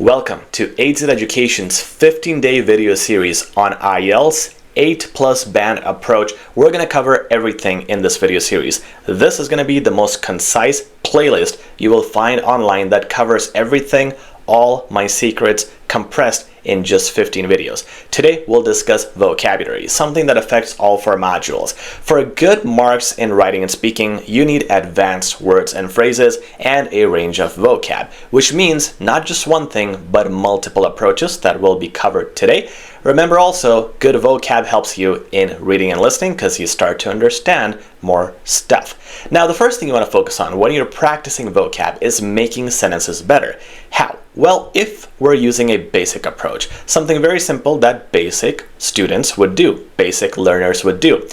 Welcome to HZad Education's 15-day video series on IELTS 8+ band approach. We're going to cover everything in this video series. This is going to be the most concise playlist you will find online that covers everything, all my secrets, compressed in just 15 videos. Today we'll discuss vocabulary, something that affects all 4 modules. For good marks in writing and speaking, you need advanced words and phrases and a range of vocab, which means not just one thing, but multiple approaches that will be covered today. Remember also, good vocab helps you in reading and listening because you start to understand more stuff. Now, the first thing you want to focus on when you're practicing vocab is making sentences better. How? Well, if we're using a basic approach, something very simple that basic students would do, basic learners would do.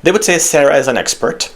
They would say, Sarah is an expert.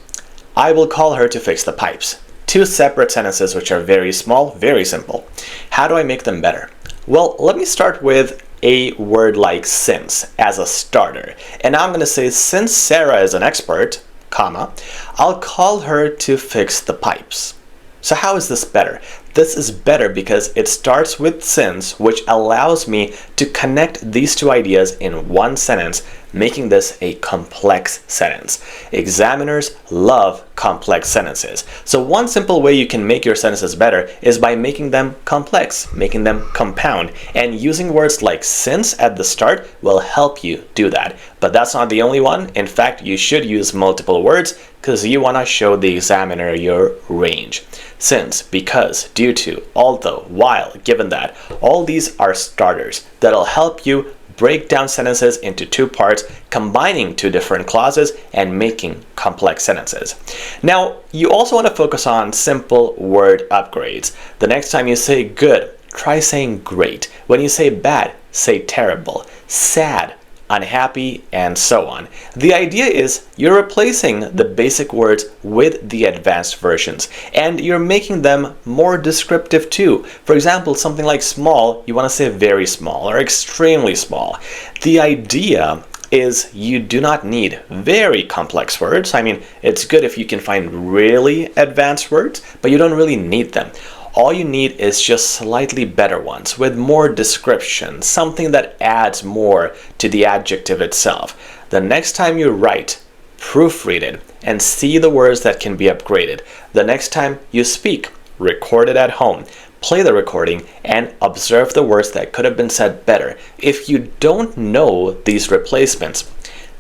I will call her to fix the pipes. 2 separate sentences which are very small, very simple. How do I make them better? Well, let me start with a word like since as a starter. And now I'm going to say, since Sarah is an expert, comma, I'll call her to fix the pipes. So how is this better? This is better because it starts with since, which allows me to connect these 2 ideas in one sentence, making this a complex sentence. Examiners love complex sentences. So one simple way you can make your sentences better is by making them complex, making them compound, and using words like since at the start will help you do that. But that's not the only one. In fact, you should use multiple words because you want to show the examiner your range. Since, because, due to, although, while, given that, all these are starters that'll help you break down sentences into 2 parts, combining 2 different clauses and making complex sentences. Now, you also want to focus on simple word upgrades. The next time you say good, try saying great. When you say bad, say terrible, sad, unhappy, and so on. The idea is you're replacing the basic words with the advanced versions, and you're making them more descriptive too. For example, something like small, you want to say very small or extremely small. The idea is you do not need very complex words. I mean, it's good if you can find really advanced words, but you don't really need them. All you need is just slightly better ones with more description, something that adds more to the adjective itself. The next time you write, proofread it and see the words that can be upgraded. The next time you speak, record it at home, play the recording, and observe the words that could have been said better. If you don't know these replacements,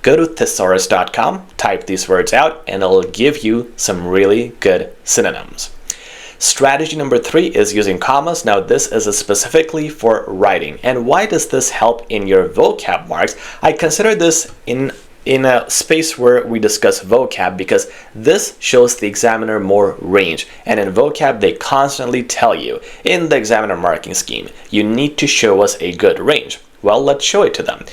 go to thesaurus.com, type these words out, and it'll give you some really good synonyms. Strategy number 3 is using commas. Now this is specifically for writing. And why does this help in your vocab marks? I consider this in a space where we discuss vocab because this shows the examiner more range. And in vocab, they constantly tell you in the examiner marking scheme, you need to show us a good range. Well, let's show it to them.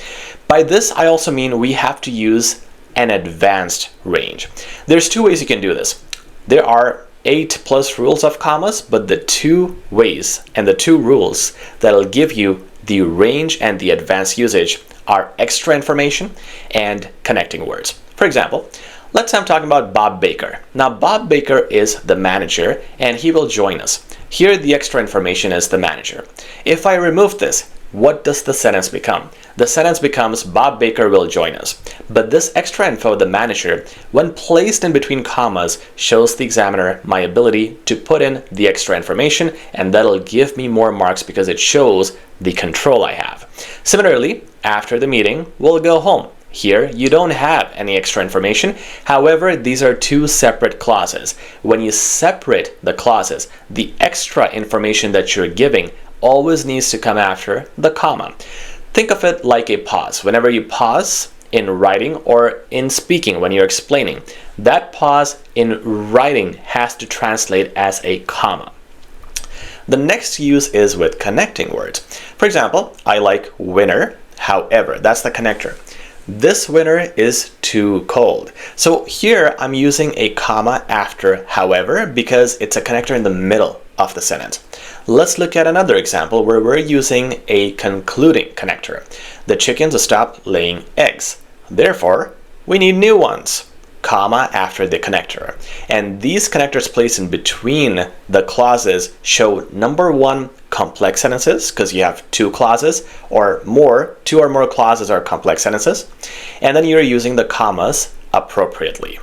By this, I also mean we have to use an advanced range. There's 2 ways you can do this. There are 8+ rules of commas, but the 2 ways and the 2 rules that'll give you the range and the advanced usage are extra information and connecting words. For example, let's say I'm talking about Bob Baker. Now, Bob Baker is the manager and he will join us. Here, the extra information is the manager. If I remove this, what does the sentence become? The sentence becomes Bob Baker will join us. But this extra info, the manager, when placed in between commas, shows the examiner my ability to put in the extra information, and that'll give me more marks because it shows the control I have. Similarly, after the meeting, we'll go home. Here, you don't have any extra information. However, these are 2 separate clauses. When you separate the clauses, the extra information that you're giving always needs to come after the comma. Think of it like a pause. Whenever you pause in writing or in speaking when you're explaining, that pause in writing has to translate as a comma. The next use is with connecting words. For example, I like winter, however, that's the connector. This winter is too cold. So here I'm using a comma after however because it's a connector in the middle of the sentence. Let's look at another example where we're using a concluding connector. The chickens stopped laying eggs. Therefore, we need new ones. Comma after the connector. And these connectors placed in between the clauses show number 1, complex sentences because you have two clauses or more, two or more clauses are complex sentences. And then you're using the commas appropriately.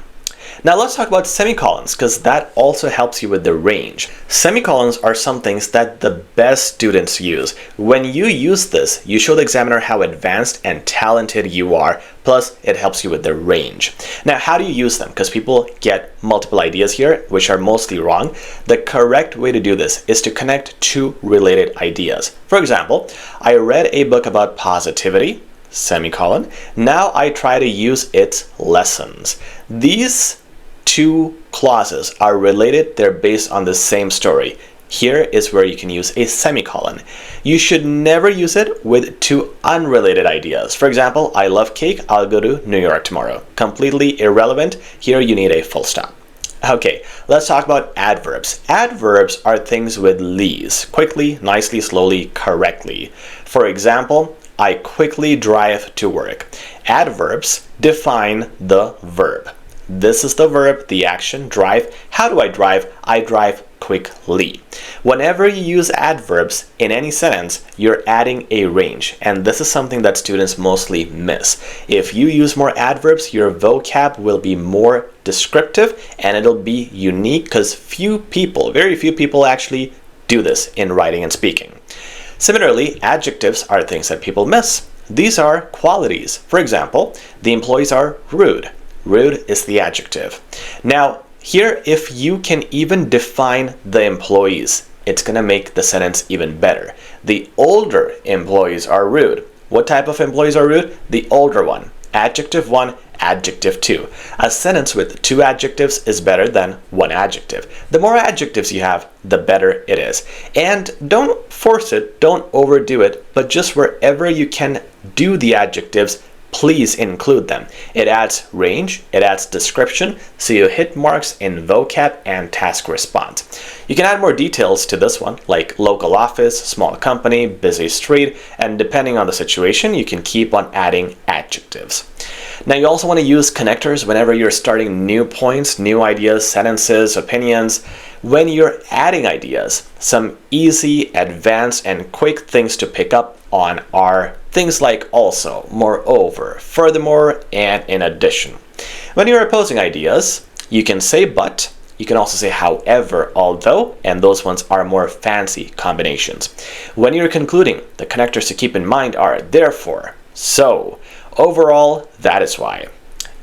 Now let's talk about semicolons because that also helps you with the range. Semicolons are some things that the best students use. When you use this, you show the examiner how advanced and talented you are, plus it helps you with the range. Now, how do you use them? Because people get multiple ideas here, which are mostly wrong. The correct way to do this is to connect two related ideas. For example, I read a book about positivity, semicolon. Now I try to use its lessons. These two clauses are related, they're based on the same story. Here is where you can use a semicolon. You should never use it with two unrelated ideas. For example, I love cake, I'll go to New York tomorrow. Completely irrelevant. Here you need a full stop. Okay, let's talk about adverbs. Adverbs are things with lees. Quickly, nicely, slowly, correctly. For example, I quickly drive to work. Adverbs define the verb. This is the verb, the action, drive. How do I drive? I drive quickly. Whenever you use adverbs in any sentence, you're adding a range, and this is something that students mostly miss. If you use more adverbs, your vocab will be more descriptive and it'll be unique because very few people actually do this in writing and speaking. Similarly, adjectives are things that people miss. These are qualities. For example, the employees are rude. Rude is the adjective. Now, here, if you can even define the employees, it's going to make the sentence even better. The older employees are rude. What type of employees are rude? The older one. Adjective 1, adjective 2. A sentence with two adjectives is better than one adjective. The more adjectives you have, the better it is. And don't force it, don't overdo it, but just wherever you can do the adjectives, please include them. It adds range, it adds description, so you hit marks in vocab and task response. You can add more details to this one, like local office, small company, busy street, and depending on the situation, you can keep on adding adjectives. Now, you also want to use connectors whenever you're starting new points, new ideas, sentences, opinions. When you're adding ideas, some easy, advanced, and quick things to pick up on are things like also, moreover, furthermore, and in addition. When you're opposing ideas, you can say but, you can also say however, although, and those ones are more fancy combinations. When you're concluding, the connectors to keep in mind are therefore, so, overall, that is why.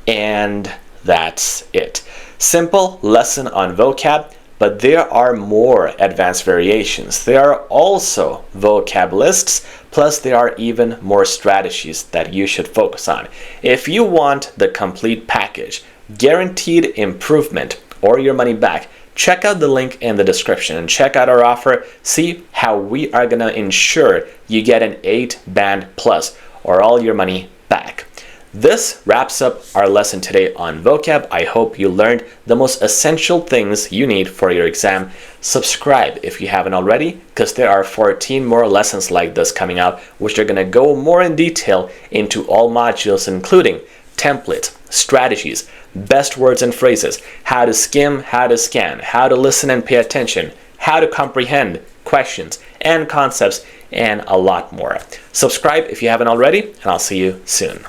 And that's it. Simple lesson on vocab, but there are more advanced variations. There are also vocab lists, plus there are even more strategies that you should focus on. If you want the complete package, guaranteed improvement or your money back, check out the link in the description and check out our offer. See how we are going to ensure you get an 8-band plus or all your money back. This wraps up our lesson today on vocab. I hope you learned the most essential things you need for your exam. Subscribe if you haven't already, because there are 14 more lessons like this coming out, which are going to go more in detail into all modules, including templates, strategies, best words and phrases, how to skim, how to scan, how to listen and pay attention, how to comprehend questions and concepts, and a lot more. Subscribe if you haven't already, and I'll see you soon.